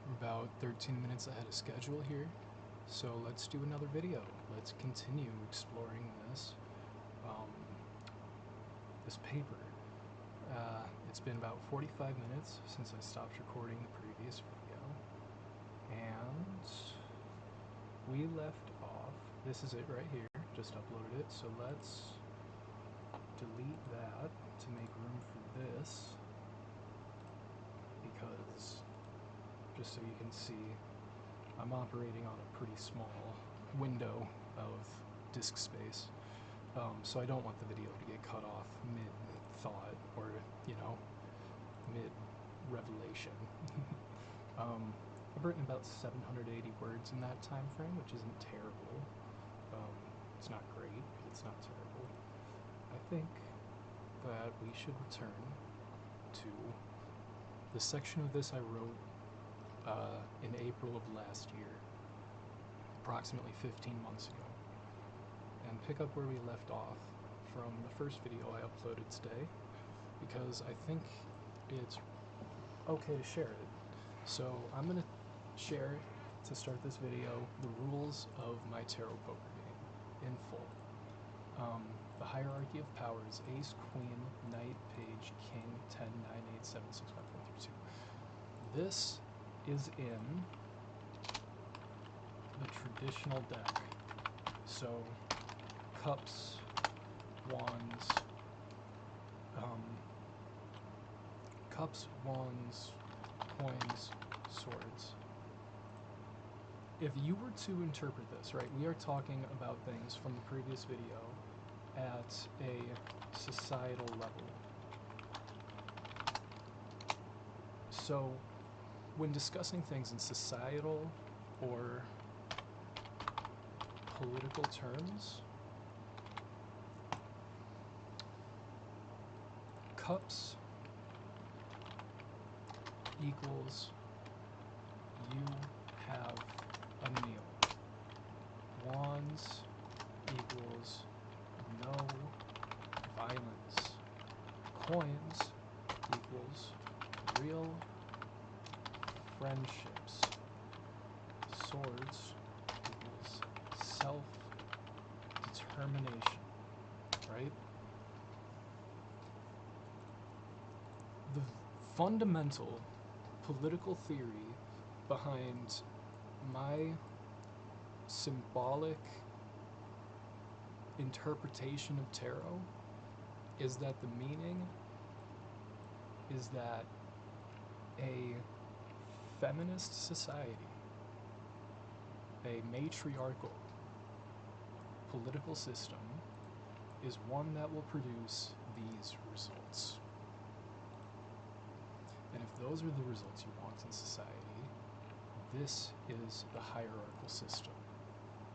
We're about 13 minutes ahead of schedule here, so let's do another video. Let's continue exploring um, this paper. It's been about 45 minutes since I stopped recording the previous video, and we left off. This is it right here, just uploaded it, so let's delete that to make room for this, because just so you can see, I'm operating on a pretty small window of disk space, so I don't want the video to get cut off mid-thought or, mid-revelation. I've written about 780 words in that time frame, which isn't terrible. It's not great, but it's not terrible. I think that we should return to the section of this I wrote in April of last year, approximately 15 months ago, and pick up where we left off from the first video I uploaded today, because I think it's okay to share it. So I'm going to share, to start this video, the rules of my tarot poker game in full. The hierarchy of powers: ace, queen, knight, page, king, 10, 9, 8, 7, 6, 5, 4, 3, 2. This is in the traditional deck. So cups, wands, coins, swords. If you were to interpret this, right, we are talking about things from the previous video at a societal level. So when discussing things in societal or political terms, cups equals you have a meal. Wands equals no violence. Coins equals real friendships. Swords equals self-determination, right? The fundamental political theory behind my symbolic interpretation of tarot is that the meaning is that a feminist society, a matriarchal political system, is one that will produce these results. And if those are the results you want in society, this is the hierarchical system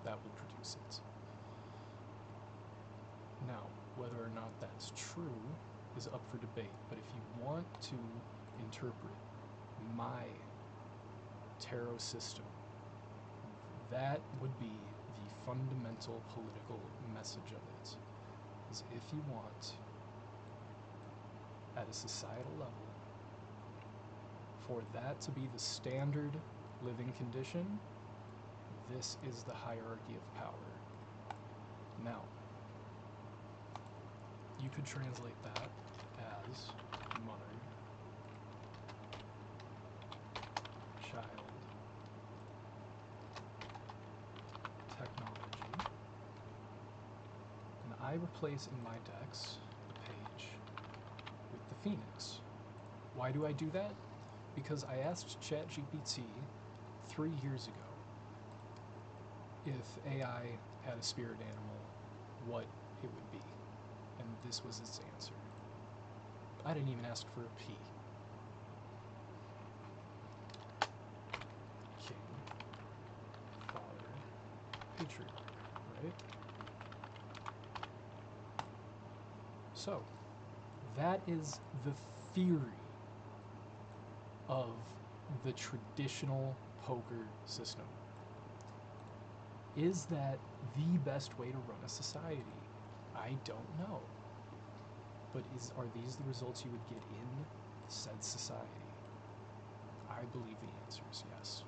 that will produce it. Now, whether or not that's true is up for debate, but if you want to interpret my tarot system, that would be the fundamental political message of it. Is if you want, at a societal level, for that to be the standard living condition, this is the hierarchy of power. Now, you could translate that as mother, child, technology, and I replace in my decks the page with the phoenix. Why do I do that? Because I asked ChatGPT 3 years ago if AI had a spirit animal, what it would be. And this was its answer. I didn't even ask for a P. King, father, patriarch, right? So, that is the theory of the traditional poker system. Is that the best way to run a society? I don't know. But are these the results you would get in said society? I believe the answers, yes.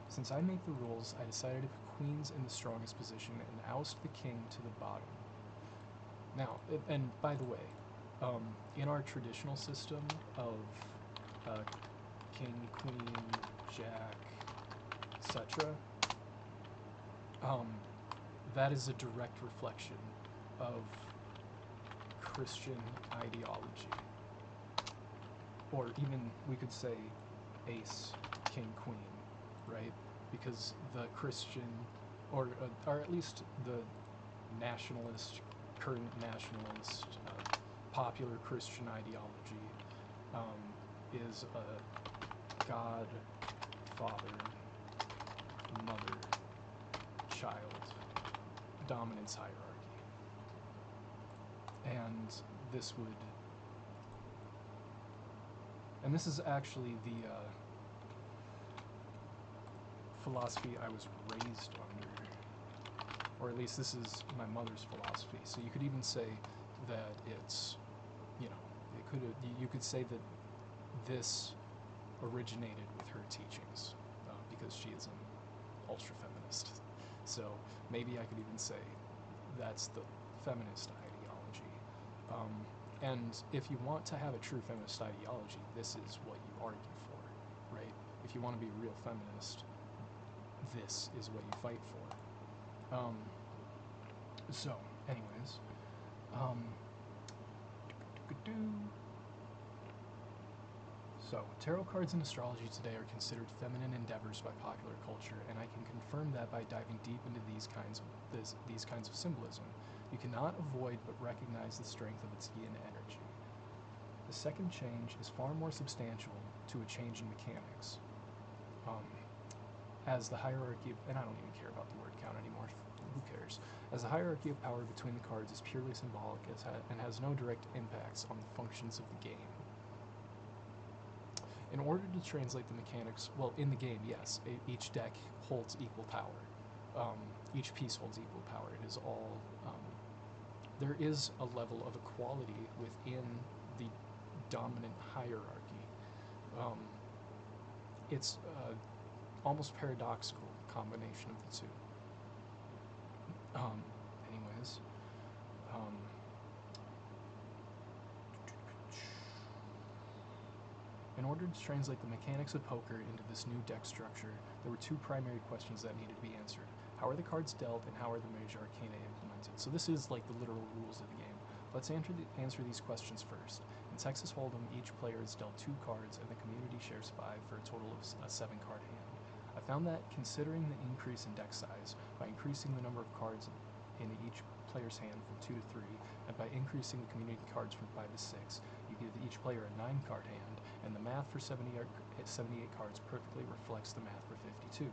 Since I make the rules, I decided to put queens in the strongest position and oust the king to the bottom. Now, and by the way, in our traditional system of king, queen, jack, etc., that is a direct reflection of Christian ideology. Or even, we could say, ace, king, queen, right? Because the Christian, or at least the nationalist, current nationalist, popular Christian ideology is a God, Father, Mother, Child, dominance hierarchy. And this would, and this is actually the philosophy I was raised under, or at least this is my mother's philosophy. So you could even say that it's, you could say that this originated with her teachings, because she is an ultra feminist. So maybe I could even say that's the feminist ideology. And if you want to have a true feminist ideology, this is what you argue for, right? If you want to be a real feminist, this is what you fight for. So, anyways, so tarot cards and astrology today are considered feminine endeavors by popular culture, and I can confirm that by diving deep into these kinds of symbolism. You cannot avoid but recognize the strength of its yin energy. The second change is far more substantial to a change in mechanics. As the hierarchy, and I don't even care about the word count anymore, who cares? As the hierarchy of power between the cards is purely symbolic and has no direct impacts on the functions of the game. In order to translate the mechanics, well, in the game, yes, each deck holds equal power. Each piece holds equal power. It is all, there is a level of equality within the dominant hierarchy. It's almost paradoxical combination of the two. Anyways, in order to translate the mechanics of poker into this new deck structure, there were two primary questions that needed to be answered. How are the cards dealt, and how are the major arcana implemented? So this is like the literal rules of the game. Let's answer these questions first. In Texas Hold'em, each player is dealt 2 cards, and the community shares 5 for a total of a 7-card hand. I found that considering the increase in deck size, by increasing the number of cards in each player's hand from 2 to 3, and by increasing the community cards from 5 to 6, you give each player a 9-card hand, and the math for 78 cards perfectly reflects the math for 52.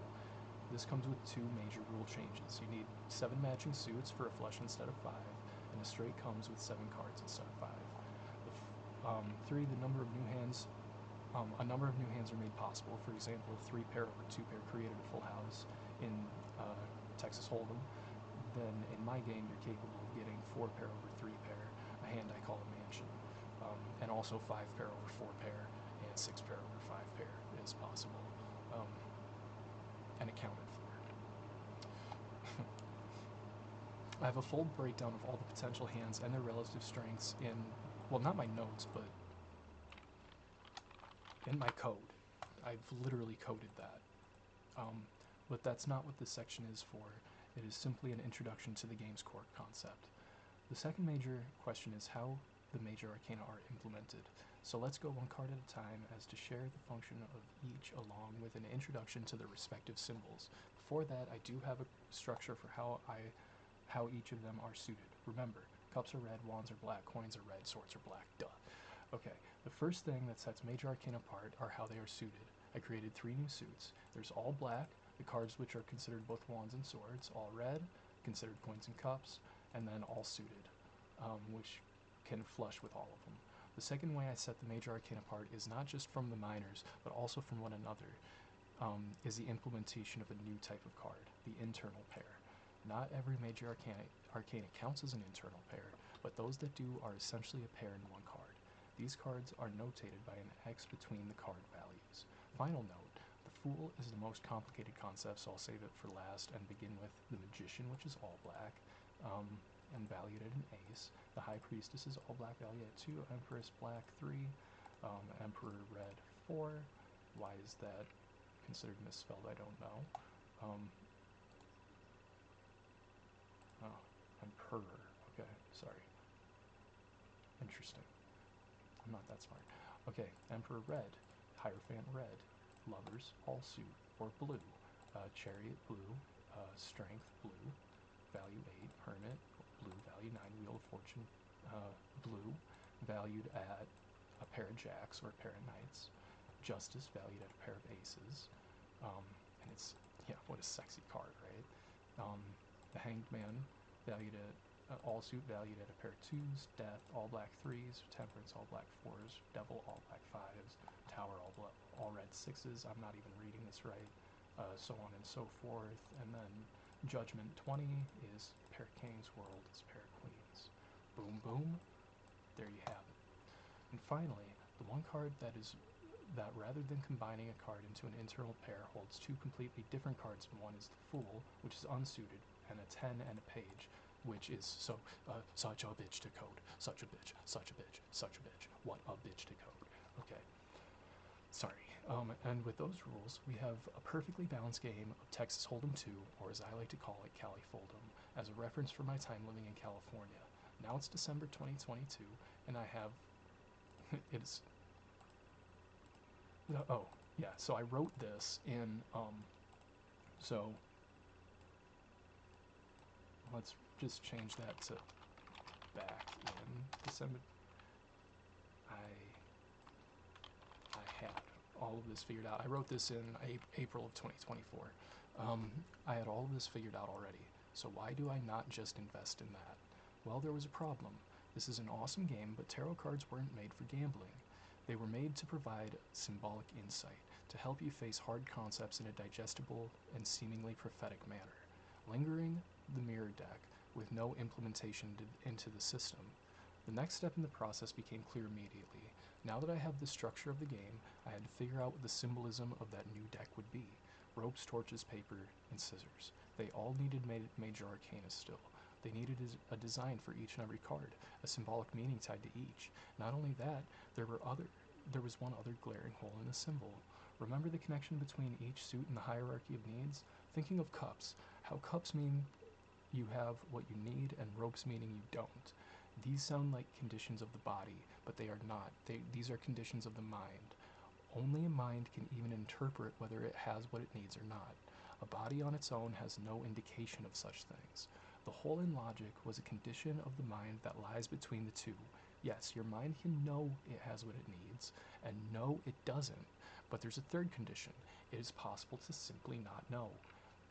This comes with 2 major rule changes. You need 7 matching suits for a flush instead of 5, and a straight comes with 7 cards instead of 5. 3. The number of new hands. A number of new hands are made possible. For example, a 3 pair over 2 pair created a full house in Texas Hold'em. Then in my game, you're capable of getting 4 pair over 3 pair, a hand I call a mansion, and also 5 pair over 4 pair and 6 pair over 5 pair is possible, and accounted for. I have a full breakdown of all the potential hands and their relative strengths in, well, not my notes, but in my code. I've literally coded that. But that's not what this section is for. It is simply an introduction to the game's core concept. The second major question is how the major arcana are implemented. So let's go one card at a time as to share the function of each along with an introduction to the respective symbols. Before that, I do have a structure for how each of them are suited. Remember, cups are red, wands are black, coins are red, swords are black, duh. Okay, the first thing that sets major arcana apart are how they are suited. I created 3 new suits. There's all black, the cards which are considered both wands and swords, all red, considered coins and cups, and then all suited, which can flush with all of them. The second way I set the major arcana apart is not just from the minors, but also from one another, is the implementation of a new type of card, the internal pair. Not every major arcana counts as an internal pair, but those that do are essentially a pair in one card. These cards are notated by an X between the card values. Final note, the Fool is the most complicated concept, so I'll save it for last and begin with the Magician, which is all black, and valued at an ace. The High Priestess is all black, valued at 2. Empress black 3. Emperor red 4. Why is that considered misspelled? I don't know. Oh, Emperor. Okay, sorry. Interesting. I'm not that smart. Okay, Emperor red, Hierophant red, Lovers all suit or blue, Chariot blue, Strength blue, value 8, Hermit blue, value 9, Wheel of Fortune blue, valued at a pair of jacks or a pair of knights, Justice valued at a pair of aces, and it's, yeah, what a sexy card, right? The Hanged Man valued at all suit valued at a pair of 2s, Death all black 3s, Temperance all black 4s, Devil all black 5s, Tower all red 6s. I'm not even reading this right. So on and so forth. And then Judgment 20 is pair of Kings, World is pair of Queens. Boom, boom. There you have it. And finally, the one card that rather than combining a card into an internal pair holds two completely different cards. One is the Fool, which is unsuited, and a 10 and a Page, which is such a bitch to code. Such a bitch, such a bitch, such a bitch. What a bitch to code. Okay. Sorry. And with those rules, we have a perfectly balanced game of Texas Hold'em 2, or as I like to call it, Cali Fold'em, as a reference for my time living in California. Now it's December 2022, and I have... it's... Oh, yeah, so I wrote this in... So... Let's just change that to back in December. I had all of this figured out. I wrote this in April of 2024. I had all of this figured out already. So why do I not just invest in that? Well, there was a problem. This is an awesome game, but tarot cards weren't made for gambling. They were made to provide symbolic insight, to help you face hard concepts in a digestible and seemingly prophetic manner. Lingering the mirror deck with no implementation into the system. The next step in the process became clear immediately. Now that I have the structure of the game, I had to figure out what the symbolism of that new deck would be. Ropes, torches, paper, and scissors. They all needed major arcana still. They needed a design for each and every card, a symbolic meaning tied to each. Not only that, there was one other glaring hole in the symbol. Remember the connection between each suit in the hierarchy of needs? Thinking of cups, how cups mean you have what you need and ropes meaning you don't. These sound like conditions of the body, but they are not. These are conditions of the mind. Only a mind can even interpret whether it has what it needs or not. A body on its own has no indication of such things. The hole in logic was a condition of the mind that lies between the two. Yes, your mind can know it has what it needs, and no, it doesn't. But there's a third condition. It is possible to simply not know.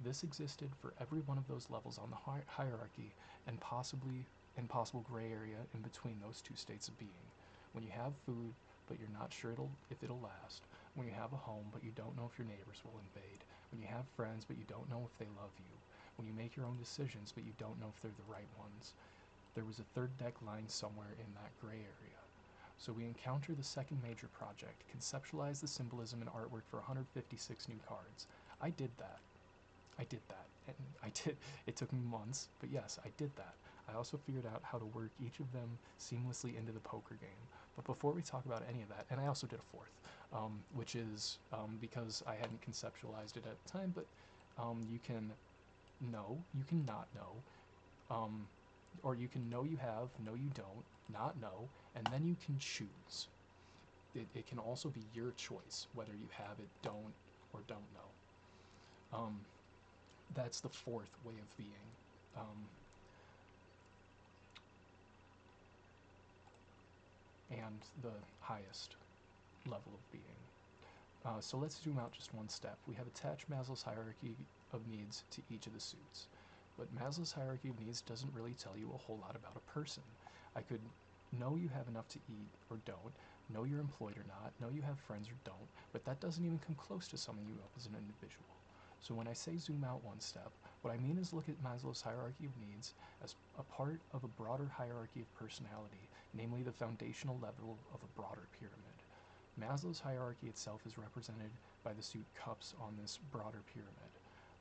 This existed for every one of those levels on the hierarchy, and possible gray area in between those two states of being. When you have food, but you're not sure if it'll last. When you have a home, but you don't know if your neighbors will invade. When you have friends, but you don't know if they love you. When you make your own decisions, but you don't know if they're the right ones. There was a third deck lying somewhere in that gray area. So we encounter the second major project, conceptualize the symbolism and artwork for 156 new cards. I did that. And it took me months, but yes, I did that. I also figured out how to work each of them seamlessly into the poker game. But before we talk about any of that, and I also did a fourth, which is because I hadn't conceptualized it at the time, but you can know, you can not know, or you can know you have, know you don't, not know, and then you can choose. It can also be your choice, whether you have it, don't, or don't know. That's the fourth way of being. And the highest level of being. So let's zoom out just one step. We have attached Maslow's hierarchy of needs to each of the suits. But Maslow's hierarchy of needs doesn't really tell you a whole lot about a person. I could know you have enough to eat or don't, know you're employed or not, know you have friends or don't, but that doesn't even come close to summing you up as an individual. So when I say zoom out one step, what I mean is look at Maslow's hierarchy of needs as a part of a broader hierarchy of personality, namely the foundational level of a broader pyramid. Maslow's hierarchy itself is represented by the suit cups on this broader pyramid.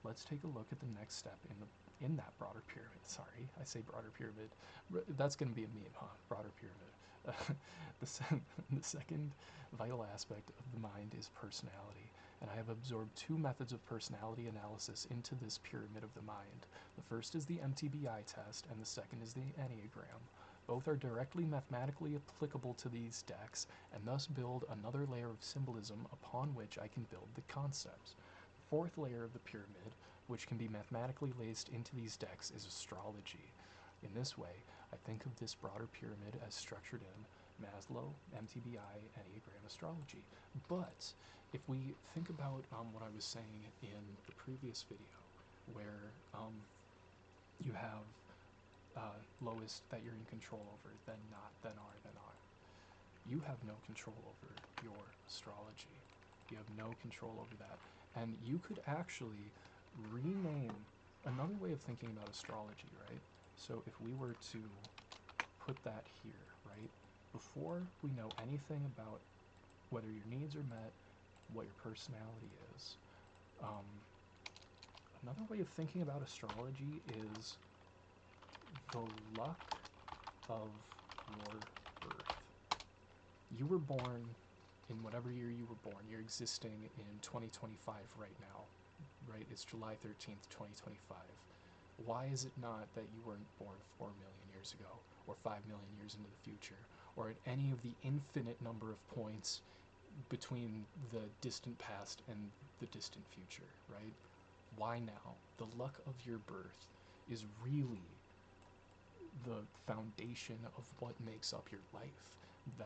Let's take a look at the next step in that broader pyramid. Sorry, I say broader pyramid. That's going to be a meme, huh? Broader pyramid. The second vital aspect of the mind is personality, and I have absorbed two methods of personality analysis into this pyramid of the mind. The first is the MTBI test, and the second is the Enneagram. Both are directly mathematically applicable to these decks, and thus build another layer of symbolism upon which I can build the concepts. The fourth layer of the pyramid, which can be mathematically laced into these decks, is astrology. In this way, I think of this broader pyramid as structured in Maslow, MTBI, Enneagram, astrology. But if we think about what I was saying in the previous video, where you have lowest that you're in control over, then not, then are, then are. You have no control over your astrology. You have no control over that. And you could actually rename another way of thinking about astrology, right? So if we were to put that here, right? Before we know anything about whether your needs are met, what your personality is, another way of thinking about astrology is the luck of your birth. You were born in whatever year you were born. You're existing in 2025 right now, right? It's July 13th, 2025. Why is it not that you weren't born 4 million years ago, or 5 million years into the future, or at any of the infinite number of points between the distant past and the distant future, right? Why now? The luck of your birth is really the foundation of what makes up your life.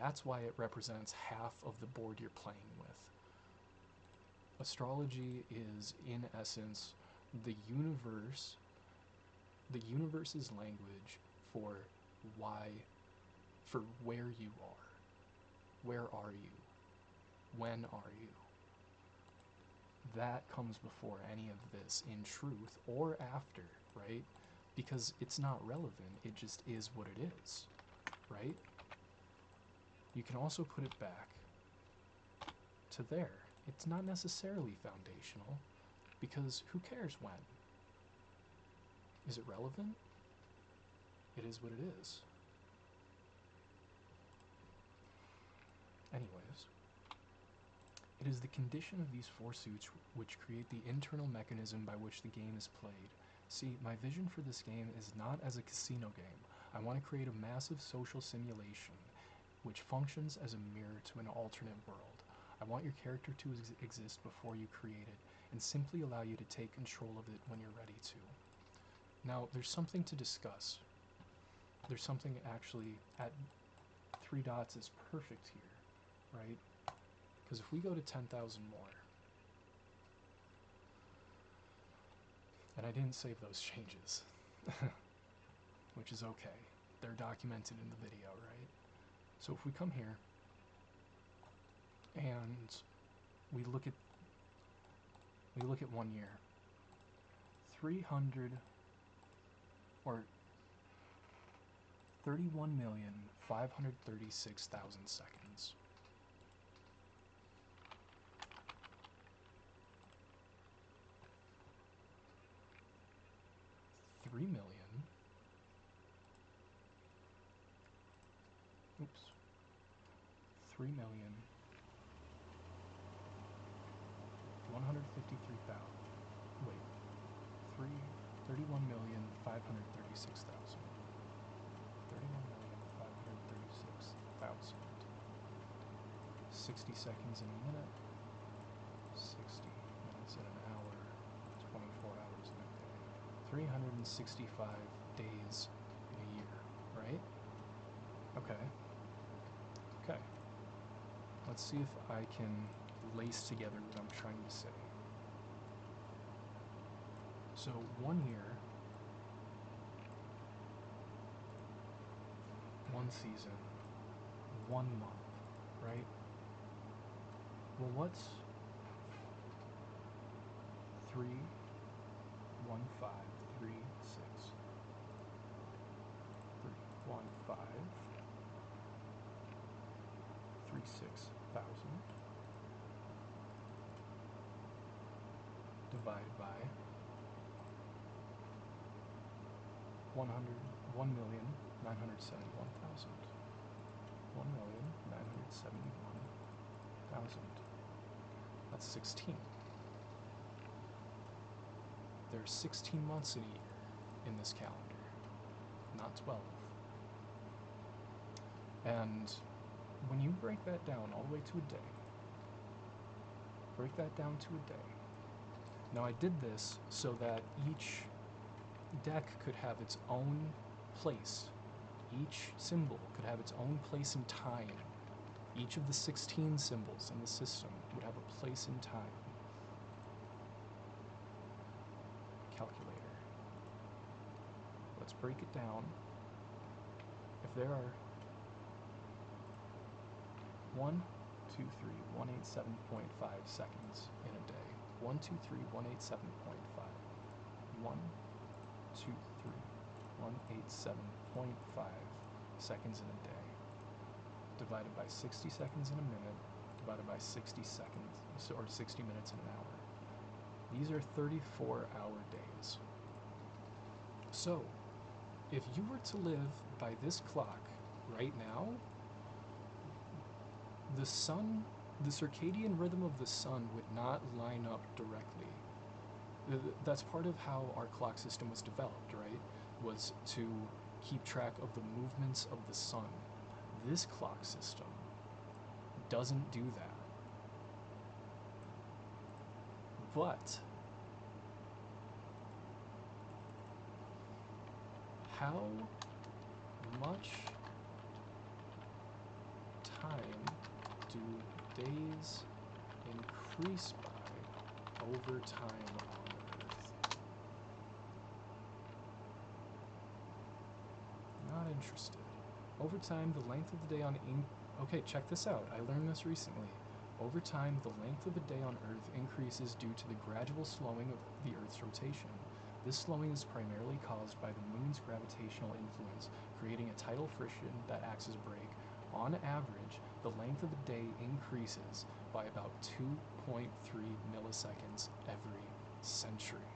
That's why it represents half of the board you're playing with. Astrology is, in essence, the universe's language for where you are. Where are you? When are you? That comes before any of this in truth or after, right? Because it's not relevant, it just is what it is, right? You can also put it back to there. It's not necessarily foundational, because who cares when? Is it relevant? It is what it is. Anyways, it is the condition of these four suits which create the internal mechanism by which the game is played. See, my vision for this game is not as a casino game. I want to create a massive social simulation which functions as a mirror to an alternate world. I want your character to exist before you create it, and simply allow you to take control of it when you're ready to. Now, there's something to discuss. There's something actually at 3 dots is perfect here, right? Because if we go to 10,000 more, and I didn't save those changes, which is okay. They're documented in the video, right? So if we come here, and we look at 1 year, 300 or 31,536,000 seconds. Three million 153,000. Wait, 31,536,000. 31,536,000. 60 seconds in a minute. 60 minutes in an hour. 24 hours in a day. 365 days in a year, right? Okay. Okay. Let's see if I can lace together what I'm trying to say. So 1 year, 1 season, 1 month, right? Well, what's 3, 1, 5, 3, 6, 3, 1, 5, 36,000 divided by 1,971,000. 1,971,000. That's 16. There's 16 months in a year in this calendar, not 12. And when you break that down all the way to a day, break that down to a day. Now I did this so that each deck could have its own place. Each symbol could have its own place in time. Each of the 16 symbols in the system would have a place in time. Calculator. Let's break it down. If there are 123,187.5 seconds in a day, 123,187.5, 123,187.5 seconds in a day, divided by 60 seconds in a minute, divided by 60 seconds, or 60 minutes in an hour. These are 34-hour days. So, if you were to live by this clock right now, the sun, the circadian rhythm of the sun would not line up directly. That's part of how our clock system was developed, right? Was to keep track of the movements of the sun. This clock system doesn't do that. But how much time do days increase by over time on Earth? Not interested. Over time, the length of the day on okay, check this out. I learned this recently. Over time, the length of a day on Earth increases due to the gradual slowing of the Earth's rotation. This slowing is primarily caused by the moon's gravitational influence, creating a tidal friction that acts as a brake. On average, the length of a day increases by about 2.3 milliseconds every century.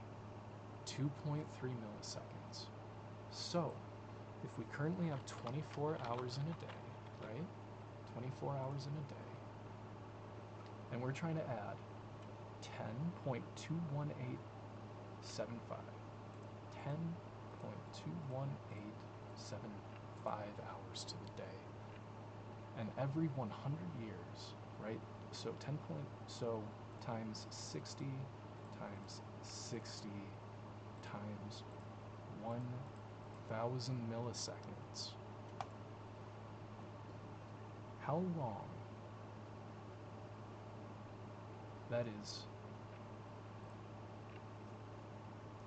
2.3 milliseconds. So, if we currently have 24 hours in a day, right? 24 hours in a day, and we're trying to add 10.21875, 10.21875 hours to the day. And every 100 years, right? So so times 60 times 60 times 1,000 milliseconds. How long? That is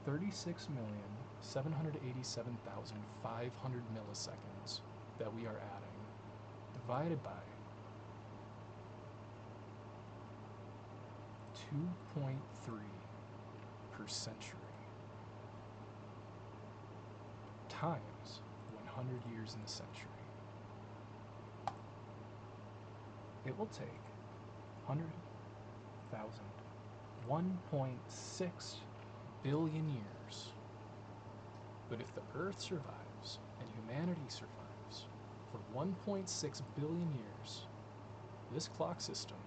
36,787,500 milliseconds that we are adding, divided by 2.3 per century times 100 years in a century. It will take 100,000, 1.6 billion years. But if the Earth survives and humanity survives for 1.6 billion years, this clock system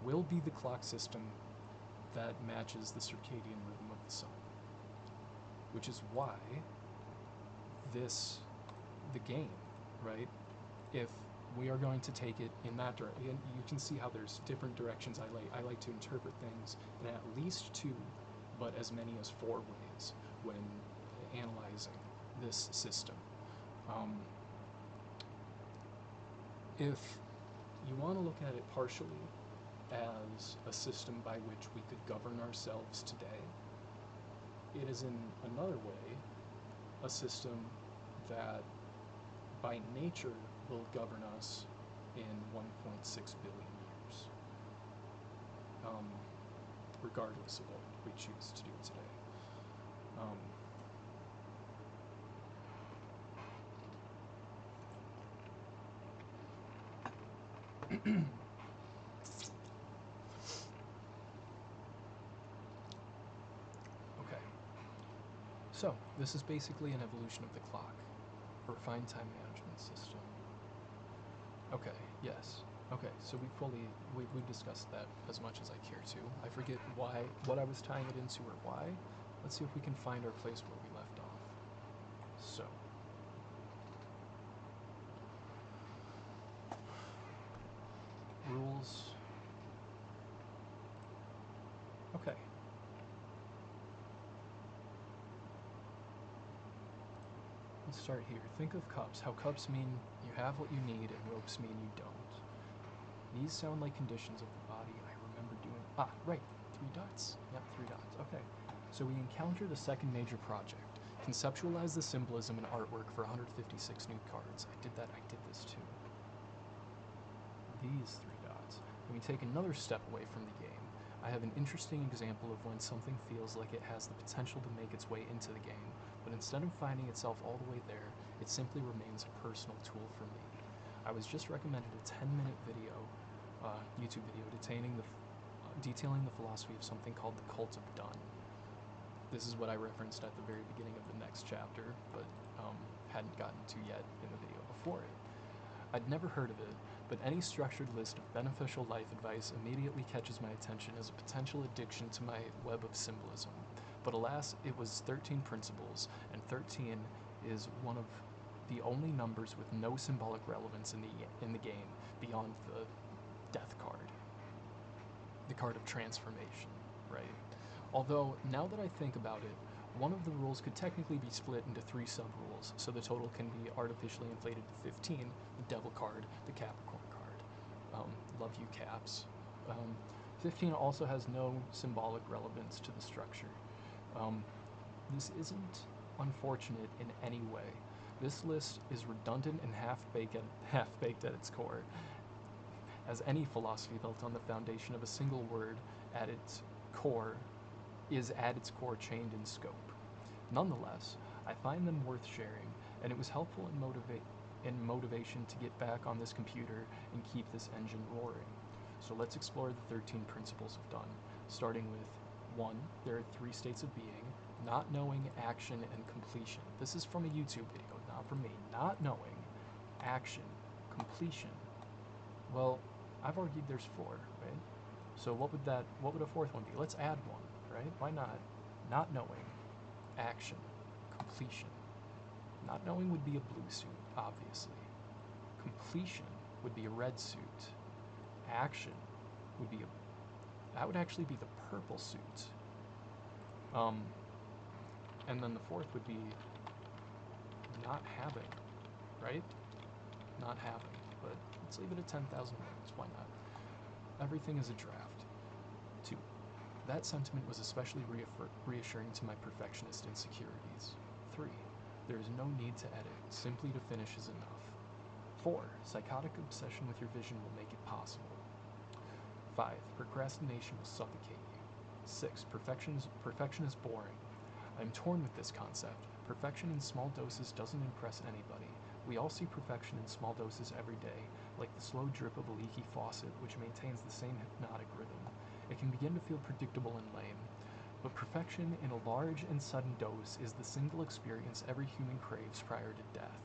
will be the clock system that matches the circadian rhythm of the sun. Which is why the game, right? If we are going to take it in that direction, and you can see how there's different directions I like to interpret things in at least 2, but as many as 4 ways when analyzing this system. If you want to look at it partially as a system by which we could govern ourselves today, it is in another way a system that by nature will govern us in 1.6 billion years, regardless of what we choose to do today. Okay. So, this is basically an evolution of the clock, a refined time management system. Okay, yes. Okay, so we discussed that as much as I care to. I forget what I was tying it into or why. Let's see if we can find our place where we left off. So, rules. Okay. Let's start here. Think of cups. How cups mean you have what you need and ropes mean you don't. These sound like conditions of the body. I remember doing... right. 3 dots. Yep, 3 dots. Okay. So we encounter the second major project. Conceptualize the symbolism and artwork for 156 new cards. I did this too. These 3 dots. And we take another step away from the game. I have an interesting example of when something feels like it has the potential to make its way into the game, but instead of finding itself all the way there, it simply remains a personal tool for me. I was just recommended a 10-minute video, YouTube video, detailing the philosophy of something called the Cult of Done. This is what I referenced at the very beginning of the next chapter, but hadn't gotten to yet in the video before it. I'd never heard of it, but any structured list of beneficial life advice immediately catches my attention as a potential addiction to my web of symbolism. But alas, it was 13 principles, and 13 is one of the only numbers with no symbolic relevance in the game beyond the death card. The card of transformation, right? Although, now that I think about it, one of the rules could technically be split into 3 sub-rules, so the total can be artificially inflated to 15, the Devil card, the Capricorn card. Love you, Caps. 15 also has no symbolic relevance to the structure. This isn't unfortunate in any way. This list is redundant and half-baked at its core, as any philosophy built on the foundation of a single word at its core is at its core chained in scope. Nonetheless, I find them worth sharing, and it was helpful in motivation to get back on this computer and keep this engine roaring. So let's explore the 13 principles of Done, starting with 1. There are 3 states of being: not knowing, action, and completion. This is from a YouTube video, not from me. Not knowing, action, completion. Well, I've argued there's 4, right? So what would a 4th one be? Let's add 1. Right? Why not? Not knowing, action, completion. Not knowing would be a blue suit, obviously. Completion would be a red suit. Action would be that would actually be the purple suit. And then the 4th would be not having, right? Not having, but let's leave it at 10,000 words. Why not? Everything is a draft. 2. That sentiment was especially reassuring to my perfectionist insecurities. 3. There is no need to edit, simply to finish is enough. 4. Psychotic obsession with your vision will make it possible. 5. Procrastination will suffocate you. 6. Perfection is boring. I'm torn with this concept. Perfection in small doses doesn't impress anybody. We all see perfection in small doses every day, like the slow drip of a leaky faucet which maintains the same hypnotic rhythm. It can begin to feel predictable and lame, but perfection in a large and sudden dose is the single experience every human craves prior to death.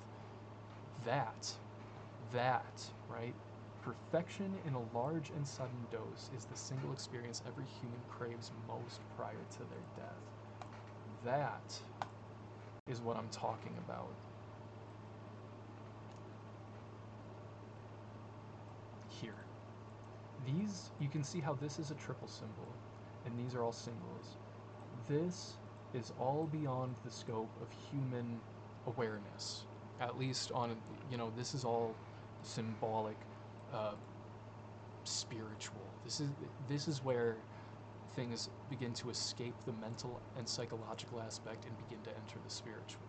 That, right? Perfection in a large and sudden dose is the single experience every human craves most prior to their death. That is what I'm talking about. Here. These, you can see how this is a triple symbol, and these are all singles. This is all beyond the scope of human awareness. At least on, this is all symbolic, spiritual. This is where things begin to escape the mental and psychological aspect and begin to enter the spiritual.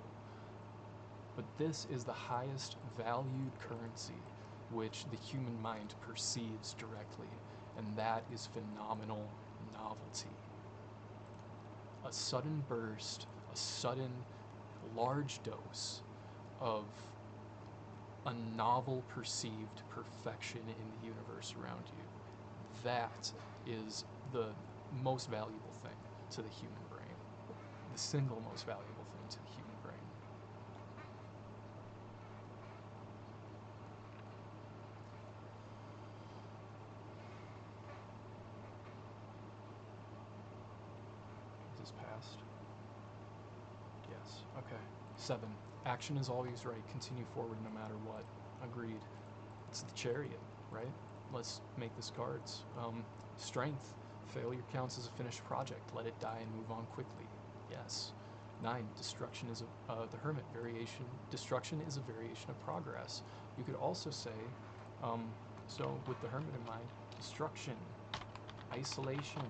But this is the highest valued currency which the human mind perceives directly, and that is phenomenal novelty. A sudden burst, a sudden large dose of a novel perceived perfection in the universe around you. That is the most valuable thing to the human brain. The single most valuable thing to the human brain. Is this past? Yes. Okay. 7. Action is always right. Continue forward no matter what. Agreed. It's the chariot, right? Let's make this cards. Strength. Failure counts as a finished project. Let it die and move on quickly. Yes. 9. Destruction is the hermit variation. Destruction is a variation of progress. You could also say, so with the hermit in mind, destruction, isolation,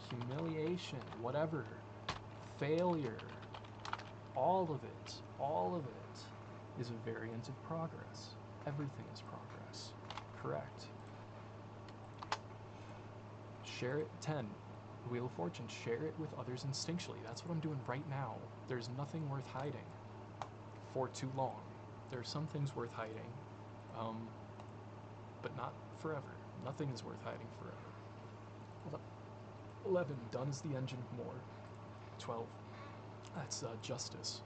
humiliation, whatever, failure, all of it is a variant of progress. Everything is progress. Correct. Share it. 10. Wheel of Fortune. Share it with others instinctually. That's what I'm doing right now. There's nothing worth hiding for too long. There are some things worth hiding, but not forever. Nothing is worth hiding forever. 11. Done is the engine of more. 12. That's justice.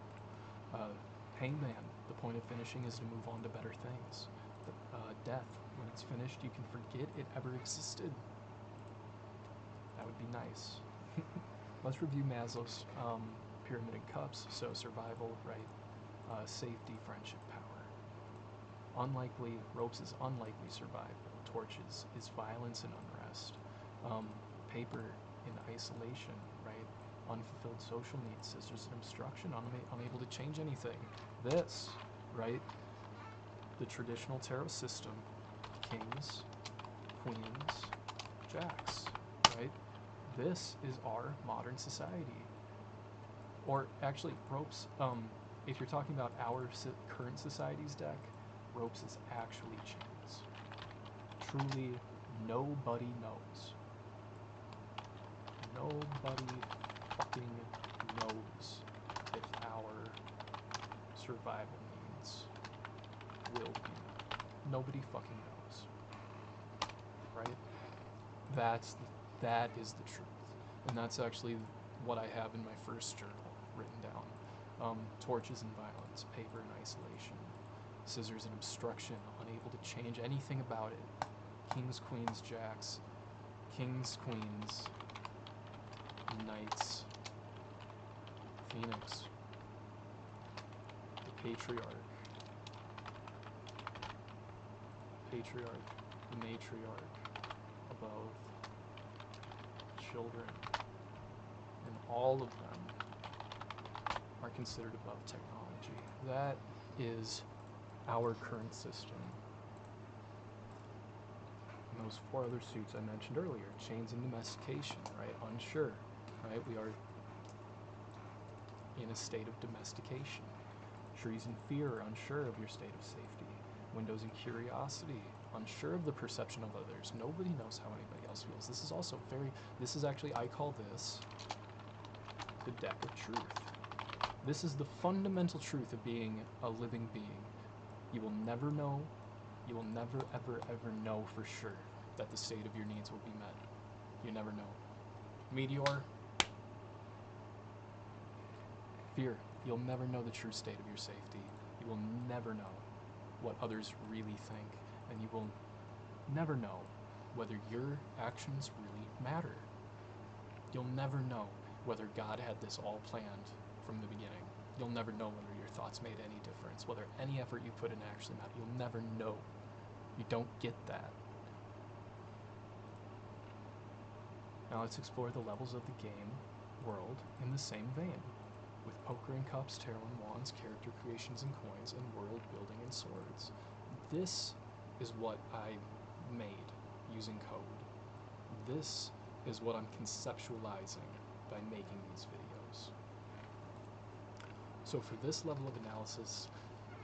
Hangman. The point of finishing is to move on to better things. Death. When it's finished, you can forget it ever existed. That would be nice. Let's review Maslow's pyramid and cups. So survival, right? Safety, friendship, power. Unlikely. Ropes is unlikely survival. Torches is violence and unrest. Paper in isolation, right? Unfulfilled social needs. Scissors and obstruction. Unable to change anything. This, right? The traditional tarot system. Kings, queens, jacks, right? This is our modern society. Or actually, ropes, if you're talking about our current society's deck, ropes is actually chains. Truly, nobody knows. Nobody fucking knows if our survival needs will be met. Nobody fucking knows. Right? That is the truth. And that's actually what I have in my first journal written down. Torches and violence, paper and isolation, scissors and obstruction, unable to change anything about it. Kings, queens, jacks, kings, queens, knights, phoenix, the patriarch, the matriarch, above, children, and all of them are considered above technology. That is our current system. And those 4 other suits I mentioned earlier, chains and domestication, right? Unsure, right? We are in a state of domestication. Trees and fear, unsure of your state of safety. Windows and curiosity, unsure of the perception of others. Nobody knows how anybody else feels. This is also this is actually, I call this the deck of truth. This is the fundamental truth of being a living being. You will never know, you will never, ever, ever know for sure that the state of your needs will be met. You never know. Meteor. Fear. You'll never know the true state of your safety. You will never know what others really think, and you will never know whether your actions really matter. You'll never know whether God had this all planned from the beginning. You'll never know whether your thoughts made any difference, whether any effort you put in actually mattered. You'll never know. You don't get that. Now let's explore the levels of the game world in the same vein, with poker and cups, tarot and wands, character creations and coins, and world building and swords. This is what I made using code. This is what I'm conceptualizing by making these videos. So for this level of analysis,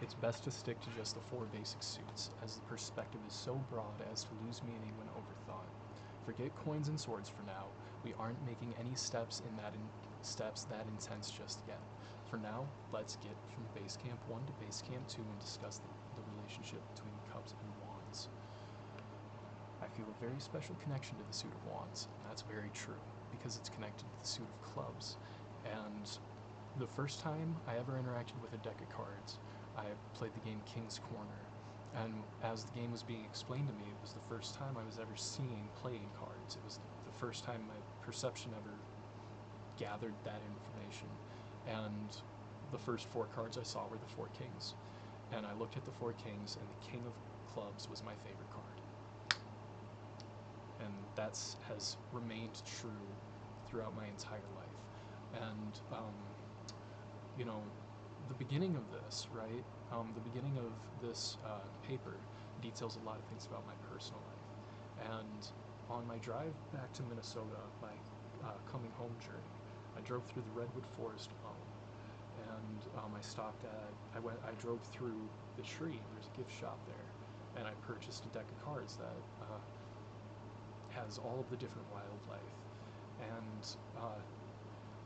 it's best to stick to just the 4 basic suits, as the perspective is so broad as to lose meaning when overthought. Forget coins and swords for now. We aren't making any steps that intense just yet. for now, let's get from base camp 1 to base camp 2 and discuss the relationship between cups and wands. I feel a very special connection to the suit of wands, and that's very true, because it's connected to the suit of clubs. And the first time I ever interacted with a deck of cards, I played the game King's Corner, and as the game was being explained to me, it was the first time I was ever seeing playing cards. It was the first time my perception ever gathered that information, and the first 4 cards I saw were the 4 kings, and I looked at the 4 kings, and the king of clubs was my favorite card, and that has remained true throughout my entire life. And you know, the beginning of this, right? The beginning of this paper details a lot of things about my personal life. And on my drive back to Minnesota, my coming home journey, I drove through the Redwood Forest home, and I drove through the tree. There's a gift shop there, and I purchased a deck of cards that has all of the different wildlife, and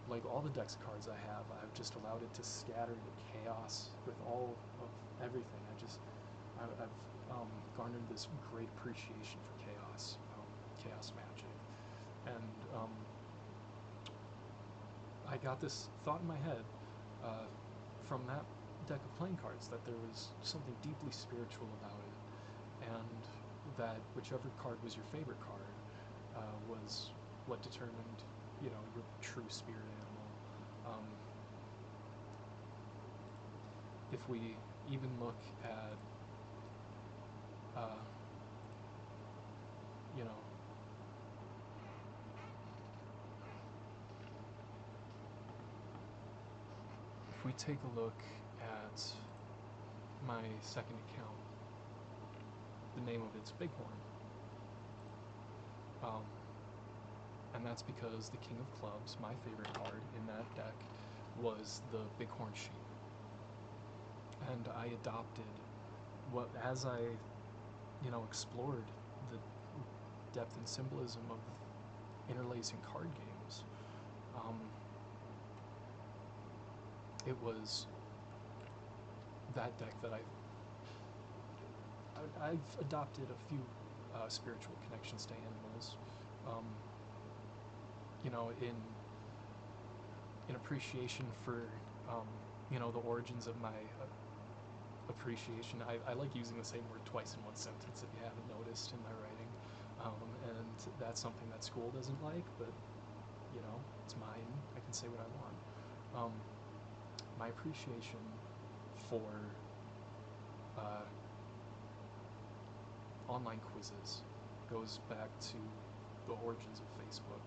like all the decks of cards I have, I've just allowed it to scatter into chaos with all of everything. I've garnered this great appreciation for chaos, chaos magic, and I got this thought in my head from that deck of playing cards that there was something deeply spiritual about it, and that whichever card was your favorite card was what determined, you know, your true spirit animal. If we even look at, you know, if we take a look at my second account, the name of it's Bighorn. And that's because the King of Clubs, my favorite card in that deck, was the Bighorn sheep. And I adopted as I, you know, explored the depth and symbolism of interlacing card games. It was that deck that I've adopted a few spiritual connections to animals. You know, in appreciation for, you know, the origins of my appreciation. I like using the same word twice in one sentence, if you haven't noticed in my writing, and that's something that school doesn't like, but, you know, it's mine. I can say what I want. My appreciation for online quizzes goes back to the origins of Facebook,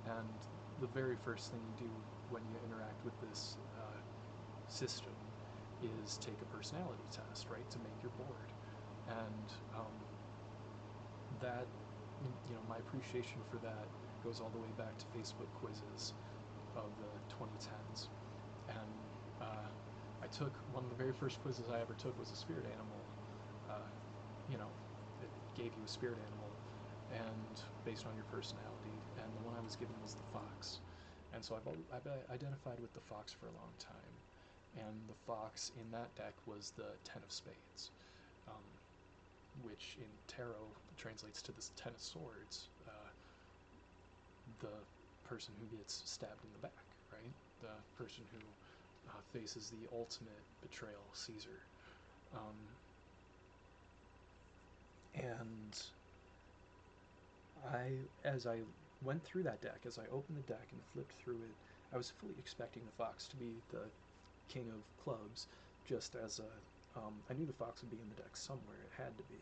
and the very first thing you do when you interact with this system is take a personality test, right, to make your board. And that, you know, my appreciation for that goes all the way back to Facebook quizzes of the 2010s. And I took one of the very first quizzes I ever took was a spirit animal. You know, it gave you a spirit animal, and based on your personality. And the one I was given was the fox. And so I've identified with the fox for a long time. And the fox in that deck was the Ten of Spades, which in tarot translates to this Ten of Swords, the person who gets stabbed in the back, right? The person who faces the ultimate betrayal, Caesar. And as I went through that deck, as I opened the deck and flipped through it, I was fully expecting the fox to be the King of Clubs, just as I knew the fox would be in the deck somewhere. It had to be.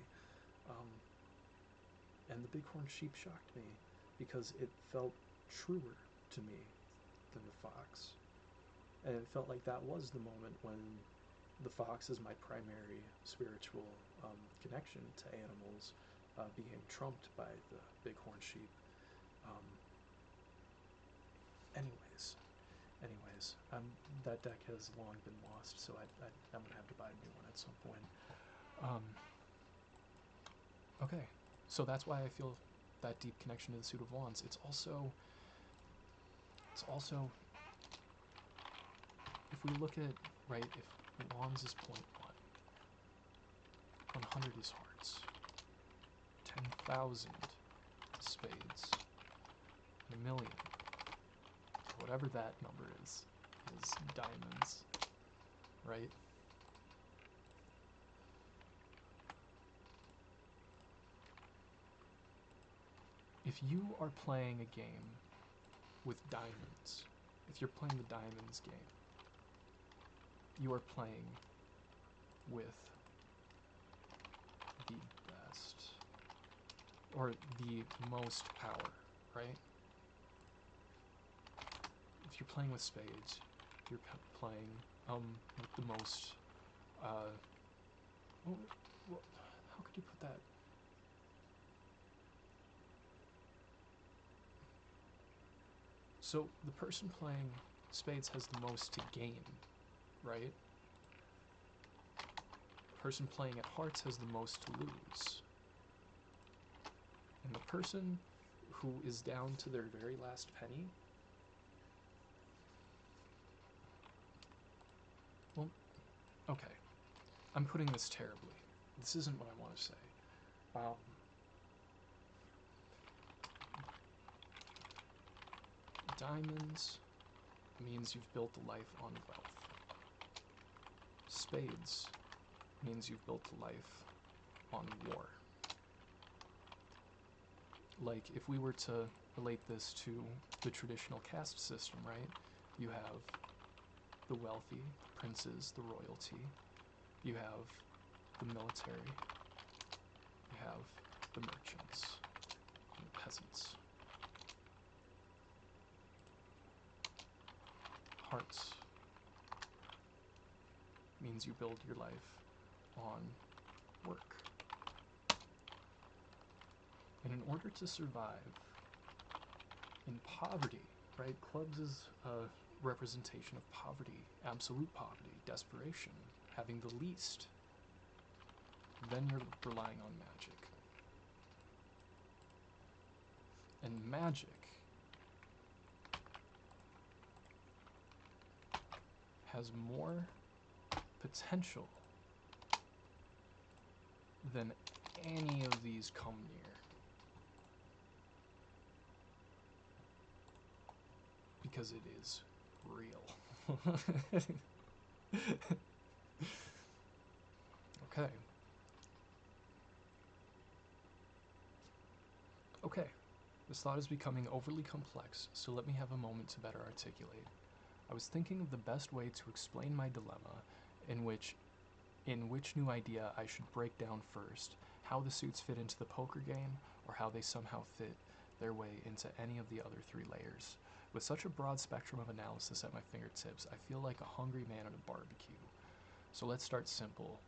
And the Bighorn sheep shocked me because it felt truer to me than the fox. And it felt like that was the moment when the fox, as my primary spiritual connection to animals, became trumped by the Bighorn sheep. Anyways, that deck has long been lost, so I'm gonna have to buy a new one at some point. Okay, so that's why I feel that deep connection to the suit of wands. It's also if we look at, right, if wands is 0.1, 100 is hearts, 10,000 is spades, and 1,000,000, whatever that number is diamonds, right? If you are playing a game with diamonds, if you're playing the diamonds game, you are playing with the best, or the most power, right? If you're playing with spades, you're playing with the most, how could you put that? So the person playing spades has the most to gain, right? The person playing at hearts has the most to lose. And the person who is down to their very last penny, well, okay, I'm putting this terribly. This isn't what I want to say. Diamonds means you've built a life on wealth. Spades means you've built a life on war. Like, if we were to relate this to the traditional caste system, right? You have the wealthy, the princes, the royalty. You have the military. You have the merchants and the peasants. Hearts means you build your life on work. And in order to survive in poverty, right? Clubs is a representation of poverty, absolute poverty, desperation, having the least. Then you're relying on magic. And magic has more potential than any of these come near. Because it is real. Okay. Okay. This thought is becoming overly complex, so let me have a moment to better articulate. I was thinking of the best way to explain my dilemma, in which new idea I should break down first, how the suits fit into the poker game, or how they somehow fit their way into any of the other three layers. With such a broad spectrum of analysis at my fingertips, I feel like a hungry man at a barbecue. So let's start simple.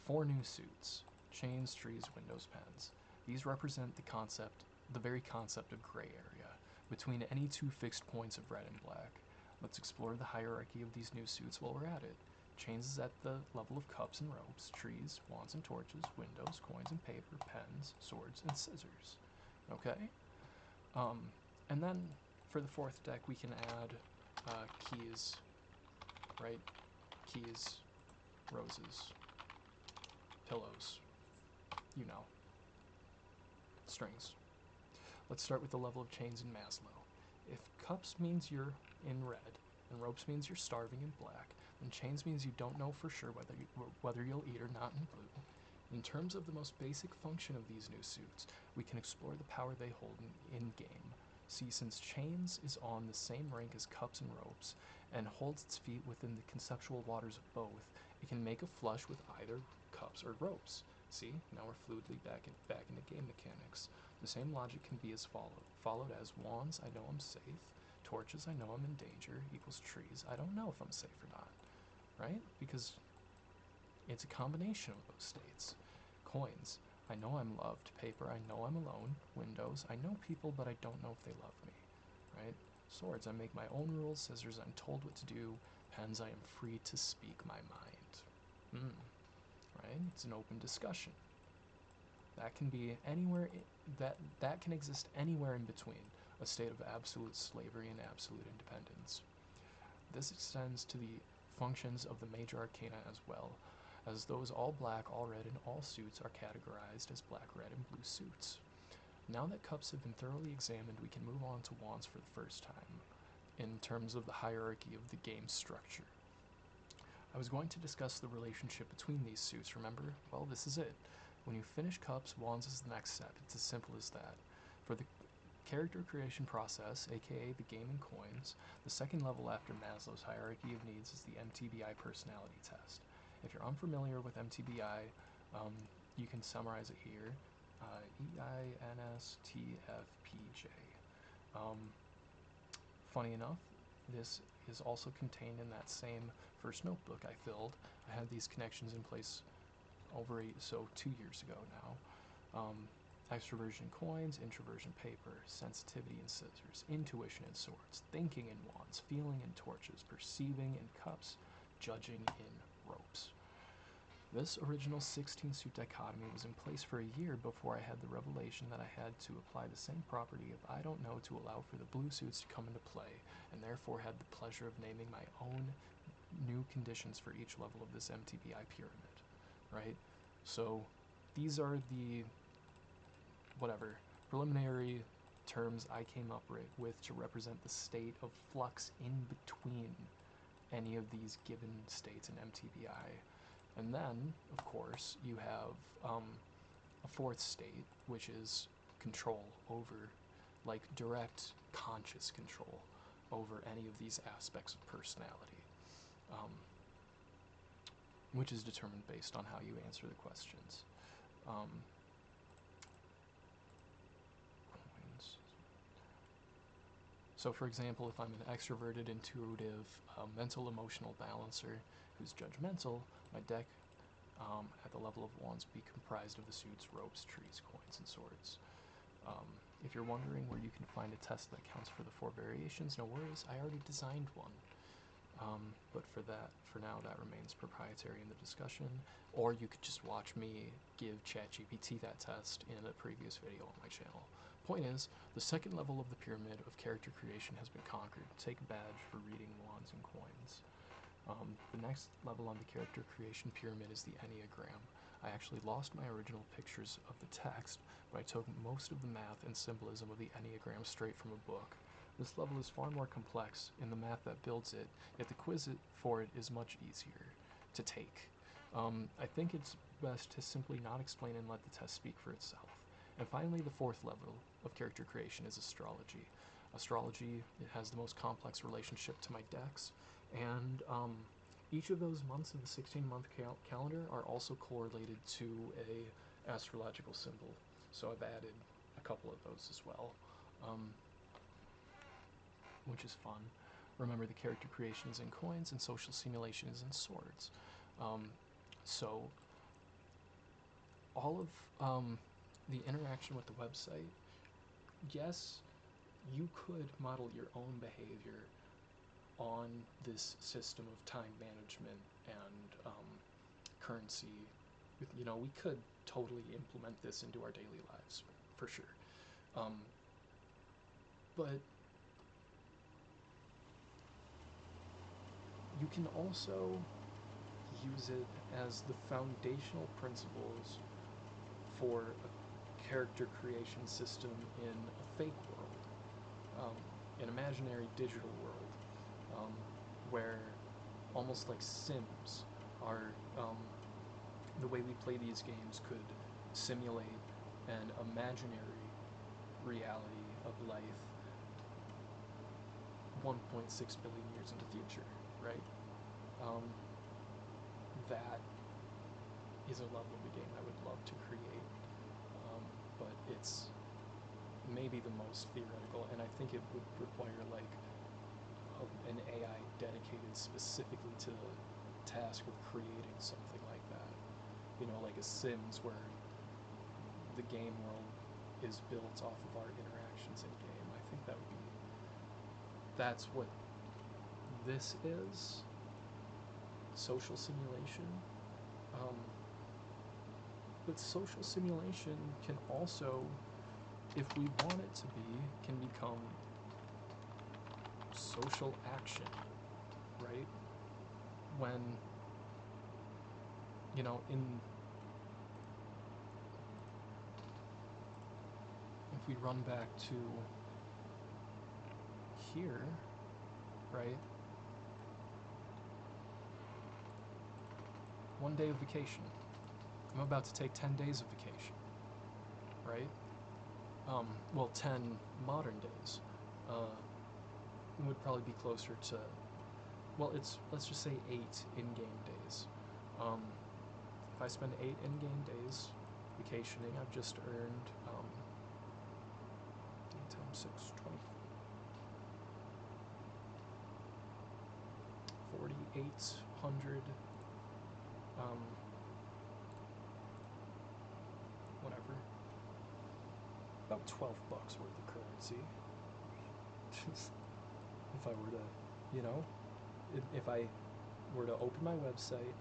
4 new suits: chains, trees, windows, pens. These represent the very concept of gray area, between any 2 fixed points of red and black. Let's explore the hierarchy of these new suits while we're at it. Chains is at the level of cups and ropes, trees, wands and torches, windows, coins and paper, pens, swords, and scissors. Okay? And then for the 4th deck, we can add keys, right? Keys, roses, pillows, you know, strings. Let's start with the level of chains in Maslow. If cups means you're in red, and ropes means you're starving in black, then chains means you don't know for sure whether you'll eat or not in blue. In terms of the most basic function of these new suits, we can explore the power they hold in-game. See, since chains is on the same rank as cups and ropes, and holds its feet within the conceptual waters of both, it can make a flush with either cups or ropes. See, now we're fluidly back into game mechanics. The same logic can be as followed as wands, I know I'm safe. Torches, I know I'm in danger, equals trees, I don't know if I'm safe or not. Right? Because it's a combination of those states. Coins, I know I'm loved. Paper, I know I'm alone. Windows, I know people, but I don't know if they love me. Right? Swords, I make my own rules. Scissors, I'm told what to do. Pens, I am free to speak my mind. Right? It's an open discussion. That can be anywhere, that can exist anywhere in between, a state of absolute slavery and absolute independence. This extends to the functions of the major arcana as well, as those all black, all red, and all suits are categorized as black, red, and blue suits. Now that cups have been thoroughly examined, we can move on to wands for the first time, in terms of the hierarchy of the game structure. I was going to discuss the relationship between these suits, remember? Well, this is it. When you finish cups, wands is the next step. It's as simple as that. For the character creation process, aka the game in coins, the second level after Maslow's hierarchy of needs is the MTBI personality test. If you're unfamiliar with MTBI, you can summarize it here. EINSTFPJ. Funny enough, this is also contained in that same first notebook I filled. I had these connections in place over 2 years ago now. Extroversion coins, introversion paper, sensitivity in scissors, intuition in swords, thinking in wands, feeling in torches, perceiving in cups, judging in ropes. This original 16-suit dichotomy was in place for a year before I had the revelation that I had to apply the same property of I don't know to allow for the blue suits to come into play, and therefore had the pleasure of naming my own new conditions for each level of this MTBI pyramid, right? So these are the preliminary terms I came up with to represent the state of flux in between any of these given states in MTBI. And then, of course, you have a fourth state, which is control over, like direct conscious control over any of these aspects of personality, which is determined based on how you answer the questions. So for example, if I'm an extroverted, intuitive, mental, emotional balancer who's judgmental, my deck at the level of wands would be comprised of the suits, ropes, trees, coins, and swords. If you're wondering where you can find a test that counts for the 4 variations, no worries, I already designed one. But for now, that remains proprietary in the discussion, or you could just watch me give ChatGPT that test in a previous video on my channel. Point is, the second level of the pyramid of character creation has been conquered. Take a badge for reading wands and coins. The next level on the character creation pyramid is the Enneagram. I actually lost my original pictures of the text, but I took most of the math and symbolism of the Enneagram straight from a book. This level is far more complex in the math that builds it, yet the quiz for it is much easier to take. I think it's best to simply not explain and let the test speak for itself. And finally, the fourth level of character creation is astrology. Astrology, it has the most complex relationship to my decks, and each of those months in the 16-month calendar are also correlated to a astrological symbol. So I've added a couple of those as well, which is fun. Remember, the character creation is in coins and social simulation is in swords. So all of the interaction with the website, yes, you could model your own behavior on this system of time management and currency. We could totally implement this into our daily lives, for sure. But you can also use it as the foundational principles for a character creation system in a fake world, an imaginary digital world, where almost like Sims are, the way we play these games could simulate an imaginary reality of life 1.6 billion years into the future, right? That is a level of the game I would love to create, but it's maybe the most theoretical, and I think it would require like an AI dedicated specifically to the task of creating something like that. Like a Sims where the game world is built off of our interactions in game. I think that's what this is. Social simulation. But social simulation can also, if we want it to be, can become social action. right? When, you know, if we run back to here, right? One day of vacation. I'm about to take 10 days of vacation, right? Well, 10 modern days. Would probably be closer to, well, let's just say 8 in-game days. If I spend 8 in-game days vacationing, I've just earned, D times 6, 20, 4,800, whatever, about $12 worth of currency. If I were to, you know, if I were to open my website,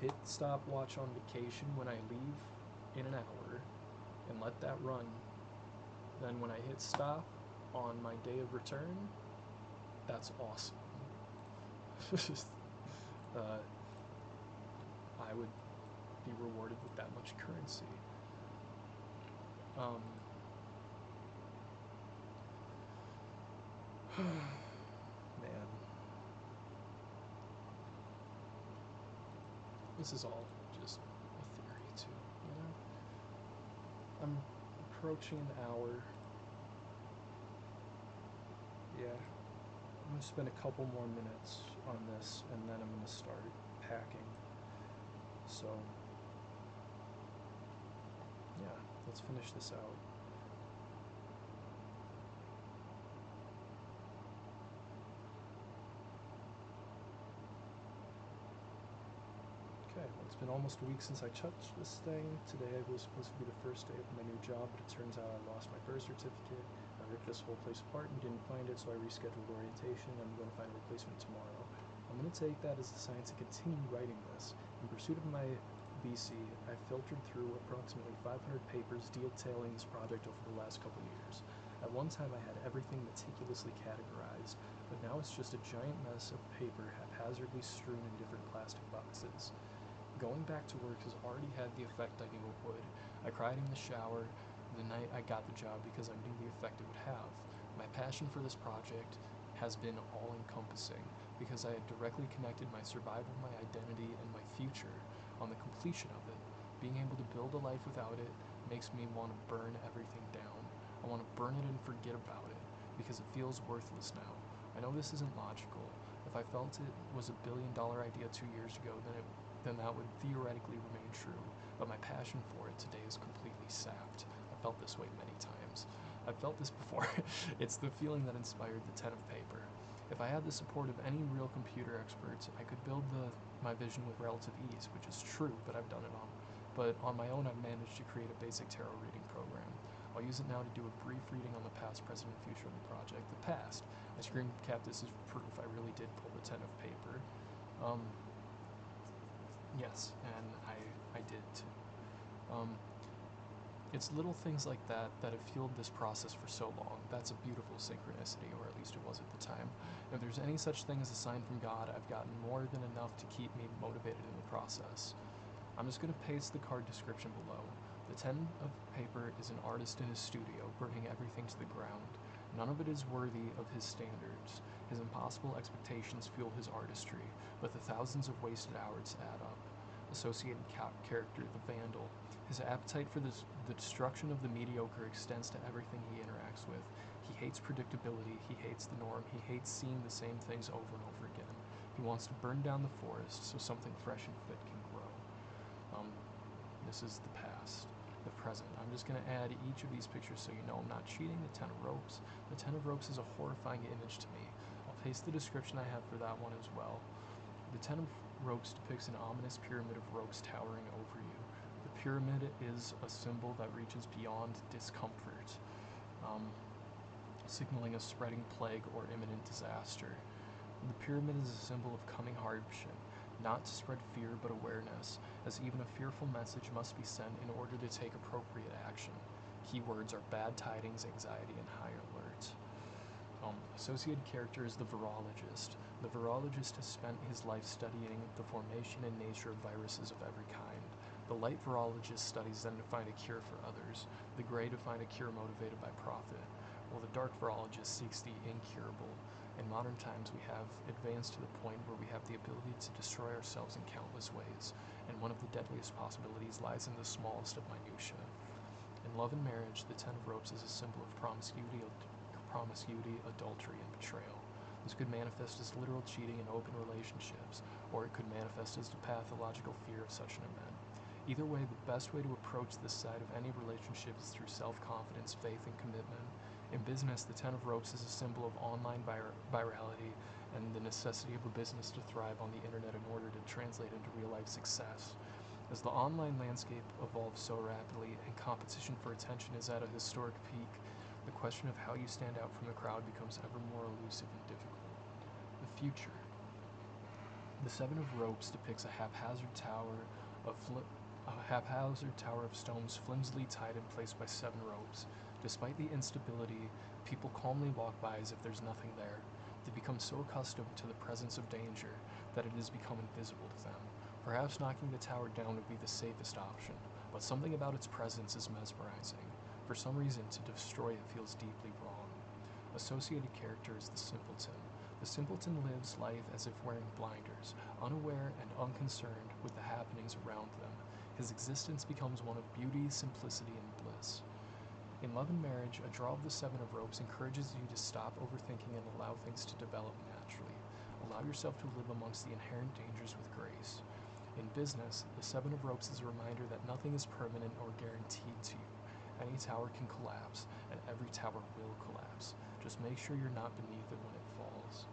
hit stopwatch on vacation when I leave in an hour, and let that run, then when I hit stop on my day of return, that's awesome. I would be rewarded with that much currency. Man. This is all just a theory too, you know? I'm approaching an hour. Yeah. I'm gonna spend a couple more minutes on this and then I'm gonna start packing. So, yeah, let's finish this out. Okay, well, it's been almost a week since I touched this thing. Today was supposed to be the first day of my new job, but it turns out I lost my birth certificate. I ripped this whole place apart and didn't find it, so I rescheduled orientation. I'm going to find a replacement tomorrow. I'm going to take that as a sign to continue writing this. In pursuit of my BC, I filtered through approximately 500 papers detailing this project over the last couple years. At one time I had everything meticulously categorized, but now it's just a giant mess of paper haphazardly strewn in different plastic boxes. Going back to work has already had the effect I knew it would. I cried in the shower the night I got the job because I knew the effect it would have. My passion for this project has been all-encompassing because I had directly connected my survival, my identity, and my future on the completion of it. Being able to build a life without it makes me want to burn everything down. I want to burn it and forget about it because it feels worthless now. I know this isn't logical. If I felt it was a billion-dollar idea 2 years ago, then that would theoretically remain true, but my passion for it today is completely sapped. I felt this way many times. I've felt this before. It's the feeling that inspired the 10 of paper. If I had the support of any real computer experts, I could build my vision with relative ease, which is true, but on my own I've managed to create a basic tarot reading program. I'll use it now to do a brief reading on the past, present, and future of the project. The past. I screen cap this as proof I really did pull the 10 of paper. Yes, and I did too. It's little things like that that have fueled this process for so long. That's a beautiful synchronicity, or at least it was at the time. If there's any such thing as a sign from God, I've gotten more than enough to keep me motivated in the process. I'm just going to paste the card description below. The 10 of paper is an artist in his studio, burning everything to the ground. None of it is worthy of his standards. His impossible expectations fuel his artistry, but the thousands of wasted hours add up. Associated character, the Vandal. His appetite for the destruction of the mediocre extends to everything he interacts with. He hates predictability, he hates the norm, he hates seeing the same things over and over again. He wants to burn down the forest so something fresh and fit can grow. This is the past. The present. I'm just going to add each of these pictures so you know I'm not cheating. The 10 of ropes. The 10 of ropes is a horrifying image to me. I'll paste the description I have for that one as well. The 10 of ropes depicts an ominous pyramid of ropes towering over you. The pyramid is a symbol that reaches beyond discomfort, signaling a spreading plague or imminent disaster. The pyramid is a symbol of coming hardship, not to spread fear but awareness, as even a fearful message must be sent in order to take appropriate action. Keywords are bad tidings, anxiety, and high alert. Associated character is the virologist. The virologist has spent his life studying the formation and nature of viruses of every kind. The light virologist studies them to find a cure for others, the gray to find a cure motivated by profit, while the dark virologist seeks the incurable. In modern times, we have advanced to the point where we have the ability to destroy ourselves in countless ways, and one of the deadliest possibilities lies in the smallest of minutiae. In love and marriage, the Ten of Ropes is a symbol of promiscuity, adultery, and betrayal. This could manifest as literal cheating in open relationships, or it could manifest as the pathological fear of such an event. Either way, the best way to approach this side of any relationship is through self-confidence, faith, and commitment. In business, the Ten of Ropes is a symbol of online virality and the necessity of a business to thrive on the internet in order to translate into real-life success. As the online landscape evolves so rapidly and competition for attention is at a historic peak, the question of how you stand out from the crowd becomes ever more elusive and difficult. The future. The Seven of Ropes depicts a haphazard tower of stones flimsily tied in place by 7 ropes. Despite the instability, people calmly walk by as if there's nothing there. They become so accustomed to the presence of danger that it has become invisible to them. Perhaps knocking the tower down would be the safest option, but something about its presence is mesmerizing. For some reason, to destroy it feels deeply wrong. Associated character is the simpleton. The simpleton lives life as if wearing blinders, unaware and unconcerned with the happenings around them. His existence becomes one of beauty, simplicity, and bliss. In love and marriage, a draw of the Seven of Ropes encourages you to stop overthinking and allow things to develop naturally. Allow yourself to live amongst the inherent dangers with grace. In business, the Seven of Ropes is a reminder that nothing is permanent or guaranteed to you. Any tower can collapse, and every tower will collapse. Just make sure you're not beneath it when it falls.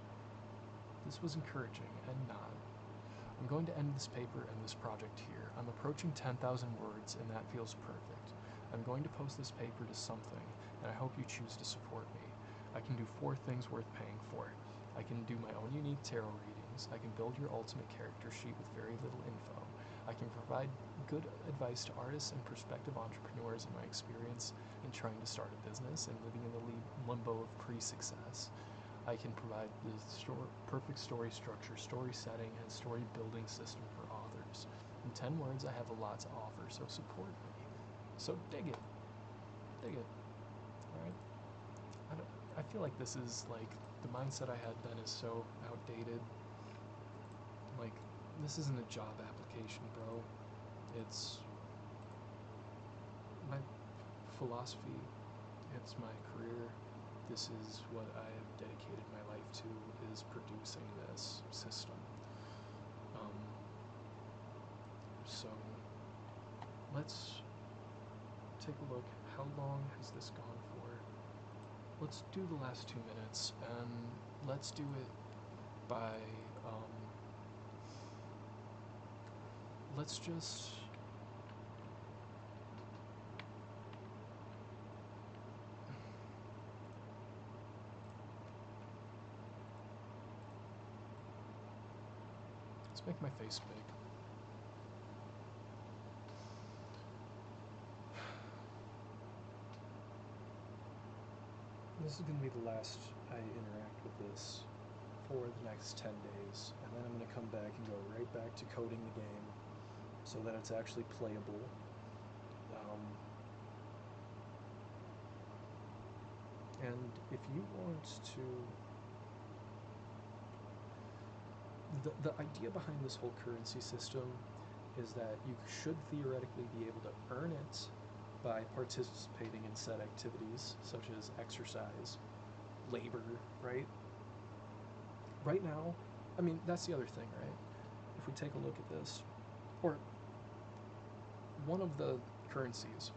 This was encouraging and not. I'm going to end this paper and this project here. I'm approaching 10,000 words, and that feels perfect. I'm going to post this paper to something, and I hope you choose to support me. I can do 4 things worth paying for. I can do my own unique tarot readings. I can build your ultimate character sheet with very little info. I can provide good advice to artists and prospective entrepreneurs in my experience in trying to start a business and living in the limbo of pre-success. I can provide the perfect story structure, story setting, and story building system for authors. In 10 words, I have a lot to offer, so support me. So dig it. Dig it. Alright? I feel like this is like, the mindset I had then is so outdated. Like, this isn't a job application, bro. It's my philosophy. It's my career. This is what I have dedicated my life to, is producing this system. So let's take a look. How long has this gone for? Let's do the last 2 minutes, and let's do it by, let's just, let's make my face big. This is going to be the last I interact with this for the next 10 days, and then I'm going to come back and go right back to coding the game so that it's actually playable. And if you want to... The idea behind this whole currency system is that you should theoretically be able to earn it by participating in said activities, such as exercise, labor, right? Right now, I mean, that's the other thing, right? If we take a look at this, or one of the currencies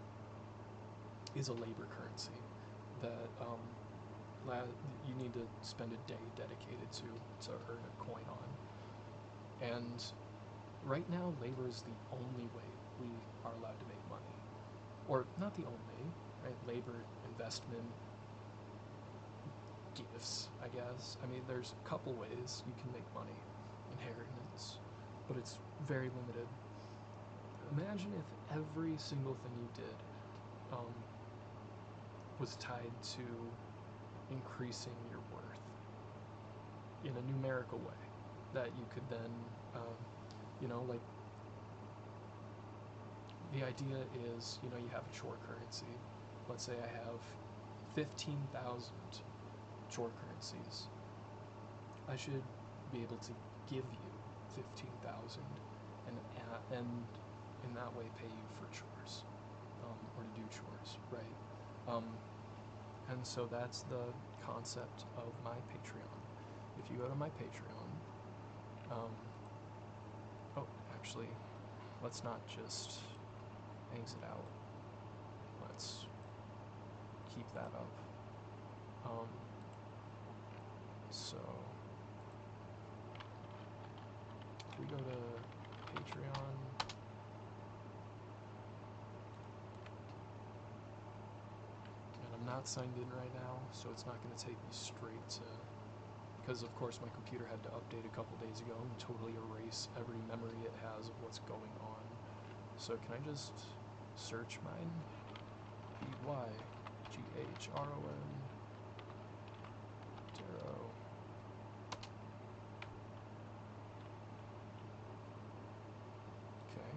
is a labor currency that you need to spend a day dedicated to earn a coin on. And right now, labor is the only way we are allowed to make money. Or not the only, right? Labor, investment, gifts, I guess. I mean, there's a couple ways you can make money. Inheritance, but it's very limited. Imagine if every single thing you did was tied to increasing your worth in a numerical way that you could then, like the idea is, you have a chore currency. Let's say I have 15,000 chore currencies. I should be able to give you 15,000 and in that way pay you for chores, or to do chores, right? And so that's the concept of my Patreon. If you go to my Patreon, actually, let's not just exit out. Let's keep that up. So if we go to Patreon, and I'm not signed in right now, so it's not going to take me straight to, because of course my computer had to update a couple days ago and totally erase every memory it has of what's going on. So can I just search mine? BYGHRON Darrow. Okay.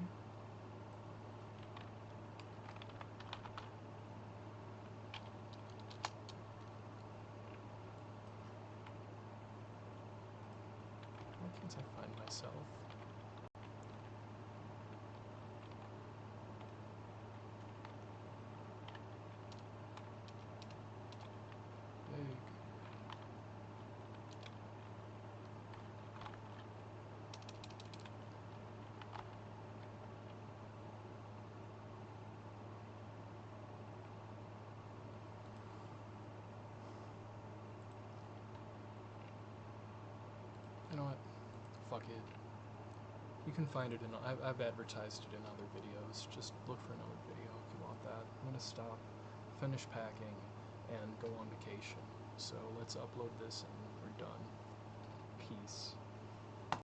Why can't I find myself? Big. You know what? Fuck it. You can find it in. I've advertised it in other videos. Just look for another video if you want that. I'm gonna stop, finish packing, and go on vacation. So let's upload this and